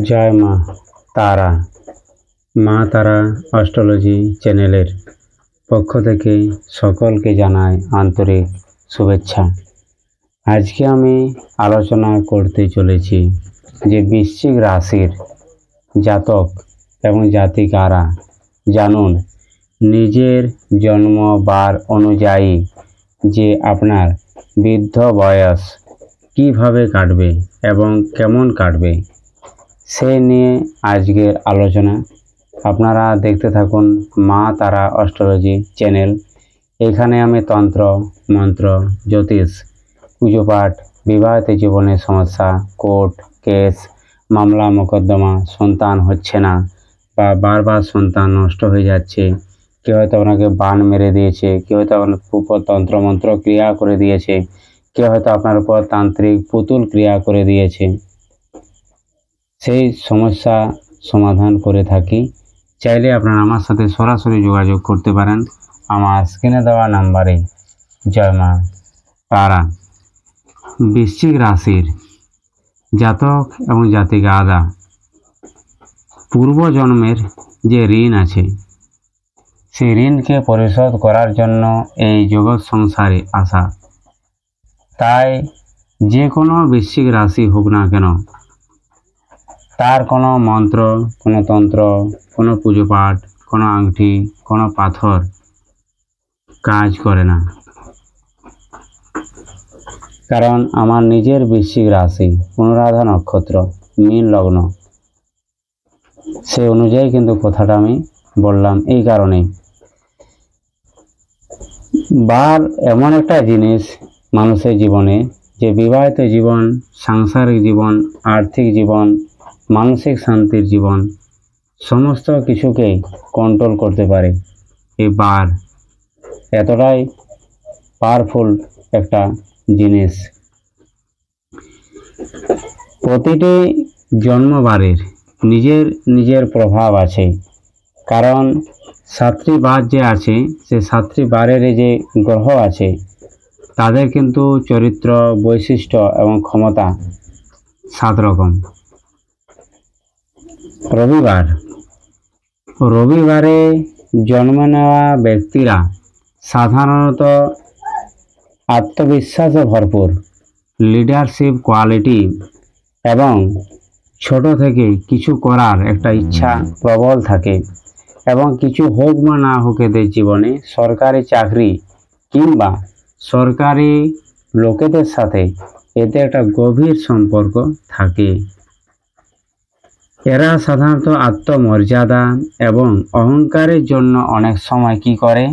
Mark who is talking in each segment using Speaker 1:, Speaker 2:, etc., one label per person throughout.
Speaker 1: জয় মা তারা। মা তারা অ্যাস্ট্রোলজি চ্যানেলের পক্ষ থেকে সকলকে জানাই আন্তরিক শুভেচ্ছা। আজকে আমি আলোচনা করতে চলেছি যে বৃশ্চিক রাশির জাতক এবং জাতিকারা জানুন নিজের জন্মবার অনুযায়ী যে আপনার বৃদ্ধ বয়স কিভাবে কাটবে এবং কেমন কাটবে সে নিয়ে আজকের আলোচনা। আপনারা দেখতে থাকুন মা তারা অ্যাস্ট্রোলজি চ্যানেল। এখানে আমি তন্ত্র, মন্ত্র, জ্যোতিষ, পুজোপাঠ, বিবাহিত জীবনের সমস্যা, কোর্ট কেস, মামলা মোকদ্দমা, সন্তান হচ্ছে না বা বারবার সন্তান নষ্ট হয়ে যাচ্ছে, কেউ হয়তো আপনাকে বান মেরে দিয়েছে, কেউ হয়তো আপনার উপর তন্ত্রমন্ত্র ক্রিয়া করে দিয়েছে, কেউ হয়তো আপনার উপর তান্ত্রিক পুতুল ক্রিয়া করে দিয়েছে, সেই সমস্যা সমাধান করে থাকি। চাইলে আপনারা আমার সাথে সরাসরি যোগাযোগ করতে পারেন আমার স্ক্রিনে দেওয়া নাম্বারে। জয় মা তারা। বৃশ্চিক রাশির জাতক এবং জাতিকারা পূর্বজন্মের যে ঋণ আছে সেই ঋণকে পরিশোধ করার জন্য এই জগৎ সংসারে আসা। তাই যে কোনো বৃশ্চিক রাশি হোক না কেন, তার কোনো মন্ত্র, কোনো তন্ত্র, কোনো পুজোপাঠ, কোনো আংটি, কোনো পাথর কাজ করে না। কারণ আমার নিজের বৃশ্চিক রাশি, অনুরাধা নক্ষত্র, মীন লগ্ন, সে অনুযায়ী কিন্তু কথাটা আমি বললাম। এই কারণে বার এমন একটা জিনিস মানুষের জীবনে যে বিবাহিত জীবন, সাংসারিক জীবন, আর্থিক জীবন, মানসিক শান্তির জীবন, সমস্ত কিছুকেই কন্ট্রোল করতে পারে। এই বার এতটাই পাওয়ারফুল একটা জিনিস। প্রতিটি জন্মবারের নিজের নিজের প্রভাব আছে। কারণ সাতটি বার যে আছে, সে সাতটি বারের যে গ্রহ আছে তাদের কিন্তু চরিত্র, বৈশিষ্ট্য এবং ক্ষমতা 7 রকম। রবিবারে জন্ম নেওয়া ব্যক্তিরা সাধারণত আত্মবিশ্বাসে ভরপুর, লিডারশিপ কোয়ালিটি এবং ছোট থেকে কিছু করার একটা ইচ্ছা প্রবল থাকে এবং কিছু হোক বা না হোক এদের জীবনে সরকারি চাকরি কিংবা সরকারি লোকেদের সাথে এতে একটা গভীর সম্পর্ক থাকে। এরা সাধারণত আত্মমর্যাদা এবং অহংকারের জন্য অনেক সময় কি করে,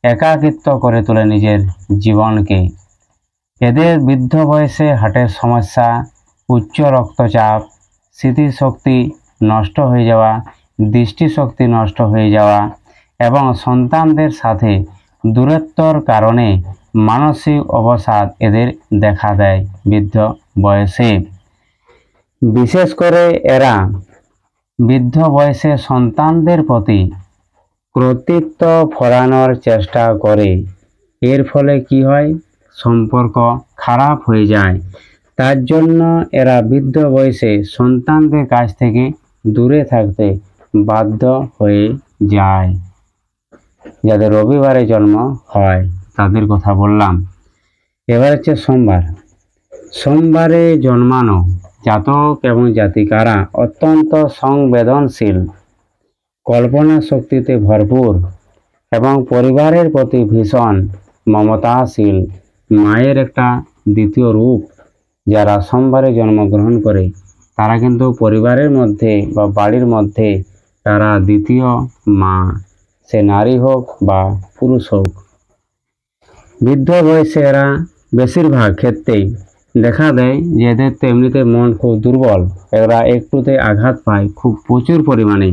Speaker 1: একাকিত্ব করে তোলে নিজের জীবনকে। এদের বৃদ্ধ বয়সে হার্টের সমস্যা, উচ্চ রক্তচাপ, স্মৃতিশক্তি নষ্ট হয়ে যাওয়া, দৃষ্টিশক্তি নষ্ট হয়ে যাওয়া এবং সন্তানদের সাথে দূরত্বর কারণে মানসিক অবসাদ এদের দেখা দেয় বৃদ্ধ বয়সে। বিশেষ করে এরা বৃদ্ধ বয়সে সন্তানদের প্রতি কর্তৃত্ব ফলানোর চেষ্টা করে। এর ফলে কি হয়, সম্পর্ক খারাপ হয়ে যায়। তার জন্য এরা বৃদ্ধ বয়সে সন্তানদের কাছ থেকে দূরে থাকতে বাধ্য হয়ে যায়। যাদের রবিবারে জন্ম হয় তাদের কথা বললাম। এবার হচ্ছে সোমবারে জন্মানো জাতক এবং জাতিকারা অত্যন্ত সংবেদনশীল, কল্পনা শক্তিতে ভরপুর এবং পরিবারের প্রতি ভীষণ মমতাশীল, মায়ের একটা দ্বিতীয় রূপ। যারা সোমবারে জন্মগ্রহণ করে তারা কিন্তু পরিবারের মধ্যে বা বাড়ির মধ্যে তারা দ্বিতীয় মা, সে নারী হোক বা পুরুষ হোক। বৃদ্ধ বয়সে এরা বেশিরভাগ ক্ষেত্রেই দেখা দেয় যে এদের তো এমনিতে মন খুব দুর্বল, এরা একটুতে আঘাত পায় খুব প্রচুর পরিমাণে।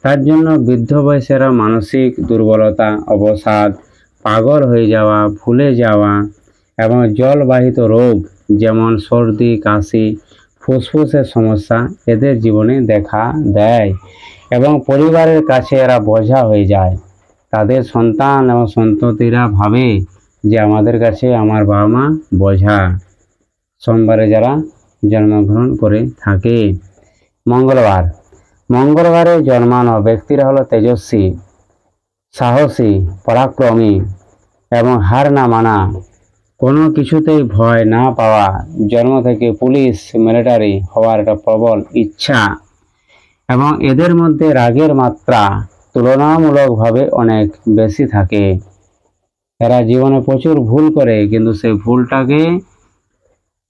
Speaker 1: তার জন্য বৃদ্ধ বয়সে এরা মানসিক দুর্বলতা, অবসাদ, পাগল হয়ে যাওয়া, ভুলে যাওয়া এবং জলবাহিত রোগ যেমন সর্দি, কাশি, ফুসফুসের সমস্যা এদের জীবনে দেখা দেয় এবং পরিবারের কাছে এরা বোঝা হয়ে যায়। তাদের সন্তান এবং সন্ততিরা ভাবে যে আমাদের কাছে আমার বাবা মা বোঝা। সোমবারে যারা জন্মগ্রহণ করে থাকে মঙ্গলবার, মঙ্গলবারে জন্মানো ব্যক্তিরা হলো তেজস্বী, সাহসী, পরাক্রমী এবং হার না মানা, কোনো কিছুতেই ভয় না পাওয়া, জন্ম থেকে পুলিশ মিলিটারি হওয়ার একটা প্রবল ইচ্ছা এবং এদের মধ্যে রাগের মাত্রা তুলনামূলকভাবে অনেক বেশি থাকে। এরা জীবনে প্রচুর ভুল করে কিন্তু সেই ভুলটাকে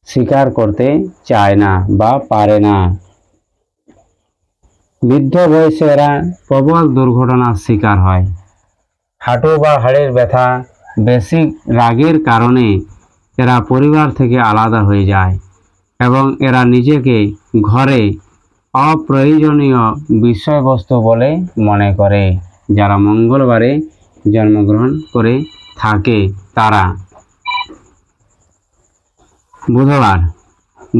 Speaker 1: স্বীকার করতে চায় না বা পারে না। বৃদ্ধ বয়সে এরা প্রবল দুর্ঘটনার শিকার হয়। হাঁটু বা হাড়ের ব্যথা, বেশি রাগের কারণে এরা পরিবার থেকে আলাদা হয়ে যায় এবং এরা নিজেকে ঘরে অপ্রয়োজনীয় বিষয়বস্তু বলে মনে করে। যারা মঙ্গলবারে জন্মগ্রহণ করে থাকে তারা। বুধবার,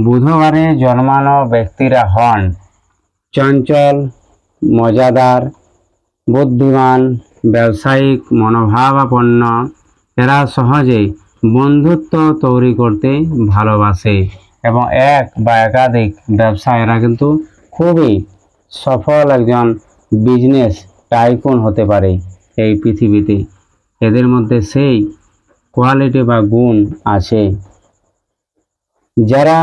Speaker 1: বুধবারে জন্মানো ব্যক্তিরা হন চঞ্চল, মজাদার, বুদ্ধিমান, ব্যবসায়িক মনোভাবাপন্ন। এরা সহজে বন্ধুত্ব তৈরি করতে ভালোবাসে এবং এক বা একাধিক ব্যবসা এরা কিন্তু খুবই সফল একজন বিজনেস টাইকুন হতে পারে এই পৃথিবীতে। এদের মধ্যে সেই কোয়ালিটি বা গুণ আছে। যারা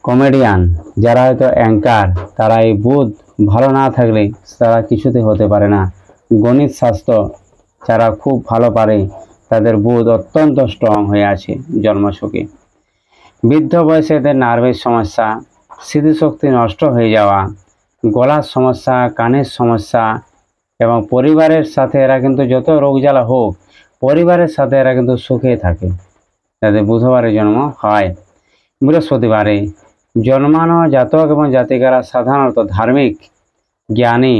Speaker 1: কমেডিয়ান, যারা হয়তো অ্যাঙ্কার, তারা এই বুধ ভালো না থাকলে তারা কিছুতে হতে পারে না। গণিত শাস্ত্র যারা খুব ভালো পারে তাদের বুধ অত্যন্ত স্ট্রং হয়ে আছে জন্মছকে। বৃদ্ধ বয়সে এদের নার্ভের সমস্যা, স্মৃতিশক্তি নষ্ট হয়ে যাওয়া, গলার সমস্যা, কানের সমস্যা এবং পরিবারের সাথে এরা কিন্তু যত রোগ জ্বালা হোক পরিবারের সাথে এরা কিন্তু সুখে থাকে যাদের বুধবারে জন্ম হয়। বৃহস্পতিবারে জন্মানো জাতক এবং জাতিকারা সাধারণত ধার্মিক, জ্ঞানী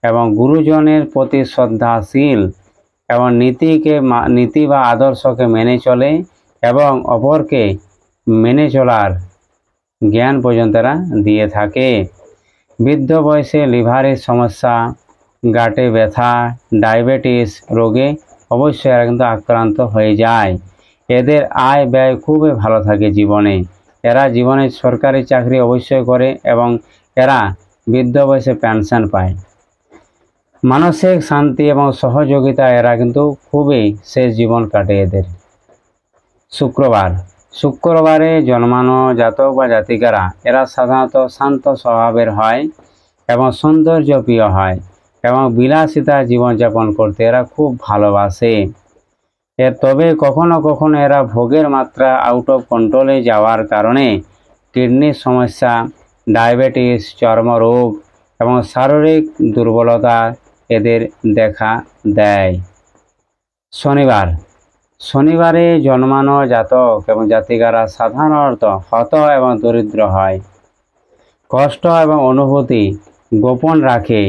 Speaker 1: এবং গুরুজনের প্রতি শ্রদ্ধাশীল এবং নীতি বা আদর্শকে মেনে চলে এবং অপরকে মেনে চলার জ্ঞান পর্যন্ত এরা দিয়ে থাকে। বৃদ্ধ বয়সে লিভারের সমস্যা, গাঁটে ব্যথা, ডায়াবেটিস রোগে অবশ্যই এরা কিন্তু আক্রান্ত হয়ে যায়। এদের আয় ব্যয় খুবই ভালো থাকে জীবনে। এরা জীবনে সরকারি চাকরি অবশ্যই করে এবং এরা বৃদ্ধ বয়সে পেনশন পায়। মানসিক শান্তি এবং সহযোগিতা এরা কিন্তু খুবই শেষ জীবন কাটে এদের। শুক্রবার, শুক্রবারে জন্মানো জাতক বা জাতিকারা এরা সাধারণত শান্ত স্বভাবের হয় এবং সৌন্দর্যপ্রিয় হয় এবং বিলাসিতা জীবনযাপন করতে এরা খুব ভালোবাসে। তবে কখনো কখনো এরা ভোগের মাত্রা আউট অফ কন্ট্রোলে যাওয়ার কারণে কিডনির সমস্যা, ডায়াবেটিস, চর্মরোগ এবং শারীরিক দুর্বলতা এদের দেখা দেয়। শনিবার, শনিবারে জন্মানো জাতক এবং জাতিকারা সাধারণত হত এবং দরিদ্র হয়, কষ্ট এবং অনুভূতি গোপন রাখে,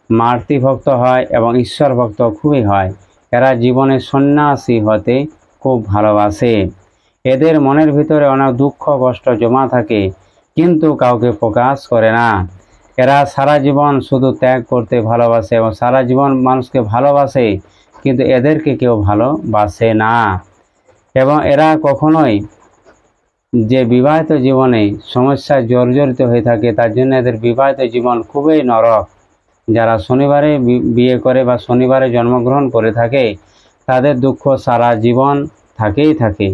Speaker 1: মাতৃভক্ত হয় এবং ঈশ্বর ভক্ত খুবই হয়। এরা জীবনে সন্ন্যাসী হতে খুব ভালোবাসে। এদের মনের ভিতরে অনেক দুঃখ কষ্ট জমা থাকে কিন্তু কাউকে প্রকাশ করে না। এরা সারা জীবন শুধু ত্যাগ করতে ভালোবাসে এবং সারা জীবন মানুষকে ভালোবাসে কিন্তু এদেরকে কেউ ভালোবাসে না। এবং এরা কখনোই যে বিবাহিত জীবনে সমস্যায় জর্জরিত হয়ে থাকে তার জন্য এদের বিবাহিত জীবন খুবই নরক। যারা শনিবারে বিয়ে করে বা শনিবারে জন্মগ্রহণ করে থাকে তাদের দুঃখ সারা জীবন থাকেই থাকে,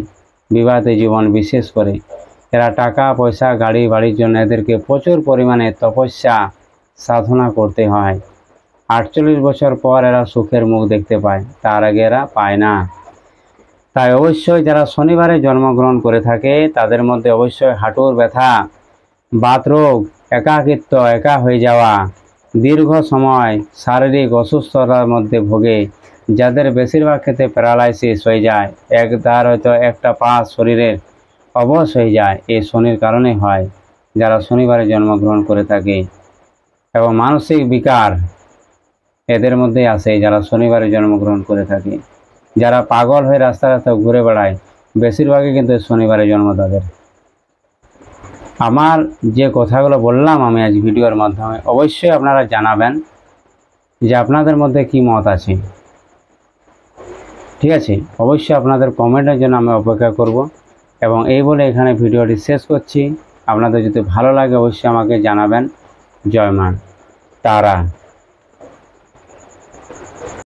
Speaker 1: বিবাহিত জীবন বিশেষ করে। এরা টাকা পয়সা গাড়ি বাড়ির জন্য এদেরকে প্রচুর পরিমাণে তপস্যা সাধনা করতে হয়। 48 বছর পর এরা সুখের মুখ দেখতে পায়, তার আগে এরা পায় না। তাই অবশ্যই যারা শনিবারে জন্মগ্রহণ করে থাকে তাদের মধ্যে অবশ্যই হাঁটুর ব্যথা, বাতরোগ, একাকিত্ব, একা হয়ে যাওয়া, দীর্ঘ সময় শারীরিক অসুস্থতার মধ্যে ভোগে, যাদের বেশিরভাগ ক্ষেত্রে প্যারালাইসিস হয়ে যায়, তার হয়তো একটা পা শরীরের অবশ হয়ে যায়, এই শনির কারণে হয় যারা শনিবারে জন্মগ্রহণ করে থাকে। এবং মানসিক বিকার এদের মধ্যে আসে যারা শনিবারে জন্মগ্রহণ করে থাকে। যারা পাগল হয়ে রাস্তা রাস্তা ঘুরে বেড়ায় বেশিরভাগই কিন্তু শনিবারে জন্ম তাদের। আমার যে কথাগুলো বললাম আমি আজ ভিডিওর মাধ্যমে অবশ্যই আপনারা জানাবেন যে আপনাদের মধ্যে কি মত আছে, ঠিক আছে? অবশ্যই আপনাদের কমেন্টের জন্য আমি অপেক্ষা করব এবং এই বলে এখানে ভিডিওটি শেষ করছি। আপনাদের যদি ভালো লাগে অবশ্যই আমাকে জানাবেন জয় মা তারা।